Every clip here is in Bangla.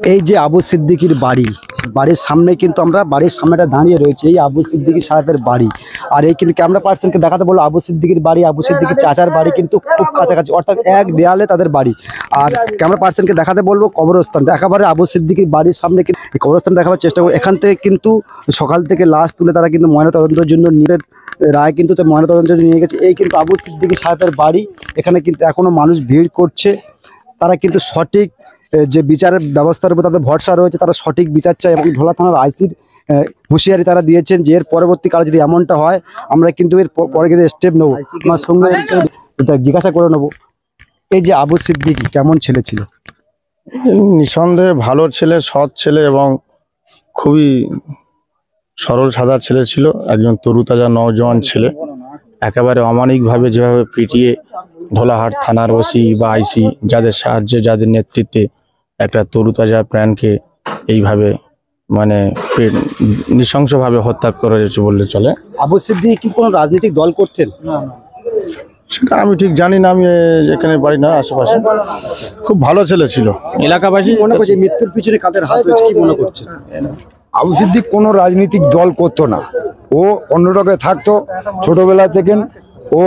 এই যে আবু সিদ্দিকীর বাড়ির সামনে কিন্তু আমরা বাড়ির সামনেটা দাঁড়িয়ে রয়েছে এই আবু সিদ্দিকী সাহেবের বাড়ি। আর এই কিন্তু ক্যামেরা পার্সনকে দেখাতে বললো আবু সিদ্দিকীর বাড়ি, আবু সিদ্দিকীর চাচার বাড়ি কিন্তু খুব কাছাকাছি, অর্থাৎ এক দেয়ালে তাদের বাড়ি। আর ক্যামেরা পার্সনকে দেখাতে বলবো কবরস্থান, একেবারে আবু সিদ্দিকীর বাড়ির সামনে কিন্তু কবরস্থান দেখাবার চেষ্টা করবো। এখান থেকে কিন্তু সকাল থেকে লাশ তুলে তারা কিন্তু ময়নাতদন্তের জন্য নিজের রায় কিন্তু ময়নাতদন্তের জন্য নিয়ে গেছে। এই কিন্তু আবু সিদ্দিকী সাহেবের বাড়ি, এখানে কিন্তু এখনও মানুষ ভিড় করছে। তারা কিন্তু সঠিক যে বিচারের ব্যবস্থার উপর তাদের ভরসা রয়েছে, তারা সঠিক বিচার চায় এবং ধোলা থানার আইসির হুঁশিয়ারি তারা দিয়েছেন যে এর পরবর্তীকালে যদি এমনটা হয় আমরা কিন্তু এর পরে কিন্তু স্টেপ নেবো। আমার সঙ্গে জিজ্ঞাসা করে নেবো, এই যে আবু সিদ্দিকী কেমন ছেলে ছিল? নিঃসন্দেহে ভালো ছেলে, সৎ ছেলে এবং খুবই সরল সাদা ছেলে ছিল। একজন তরুতাজা নওজওয়ান ছেলে, একেবারে অমানিকভাবে যেভাবে পিটিয়ে ধোলাহাট থানার ওসি বা আইসি যাদের সাহায্যে যাদের নেতৃত্বে একটা তরুতাজা প্রাণকে এইভাবে মানে নৃশংসভাবে হত্যা করা হয়েছে বললে চলে। আবু সিদ্দিকী কি কোনো রাজনৈতিক দল করতেন? সেটা আমি ঠিক জানি না, আমি এখানে বাড়ি না, আশেপাশে। খুব ভালো ছেলে ছিল। এলাকাবাসী মনে করছে মৃত্যুর পিছনে কাদের হাত রয়েছে কি মনে করছে? আবু সিদ্দিক কোনো রাজনৈতিক দল করতো না, ও অন্যটাকে থাকতো। ছোটবেলা থেকে ও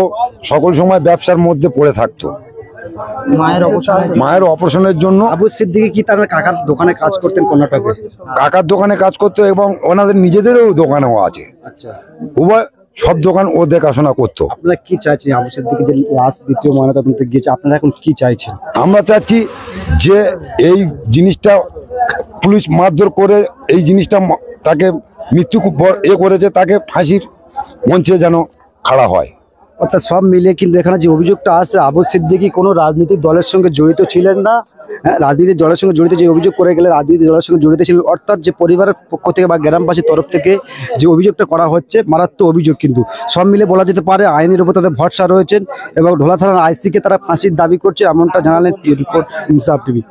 সকল সময় ব্যবসার মধ্যে পড়ে থাকতো। মায়ের অপারেশনের জন্য আবু সিদ্দিকী কি তার কাকার দোকানে কাজ করতেন কর্ণাটকে? কাকার দোকানে কাজ করতো এবং ওনাদের নিজেদেরও দোকানও আছে। আচ্ছা, উভয় সব দোকান ও দেখাশোনা করতো। আপনারা কি চাইছেন? আবু সিদ্দিকী যে লাস্ট দ্বিতীয় ময়নাতদন্তে গিয়েছে, আপনারা এখন কি চাইছেন? আমরা চাচ্ছি যে এই জিনিসটা পুলিশ মারধর করে এই জিনিসটা তাকে মৃত্যু করেছে, তাকে ফাঁসির মঞ্চে যেন খাড়া হয়। অর্থাৎ সব মিলিয়ে কিন্তু এখানে যে অভিযোগটা আছে আবু সিদ্দিকী কোনো রাজনৈতিক দলের সঙ্গে জড়িত ছিলেন না। রাজনীতির দলের সঙ্গে জড়িত যে অভিযোগ করে গেলে রাজনীতির দলের সঙ্গে জড়িত ছিলেন, অর্থাৎ যে পরিবারের পক্ষ থেকে বা গ্রামবাসীর তরফ থেকে যে অভিযোগটা করা হচ্ছে মারাত্মক অভিযোগ। কিন্তু সব মিলে বলা যেতে পারে আইনের উপর তাদের ভরসা রয়েছেন এবং ঢোলা থানার আইসিকে তারা ফাঁসির দাবি করছে, এমনটা জানালেন রিপোর্ট ইনসাফ টিভি।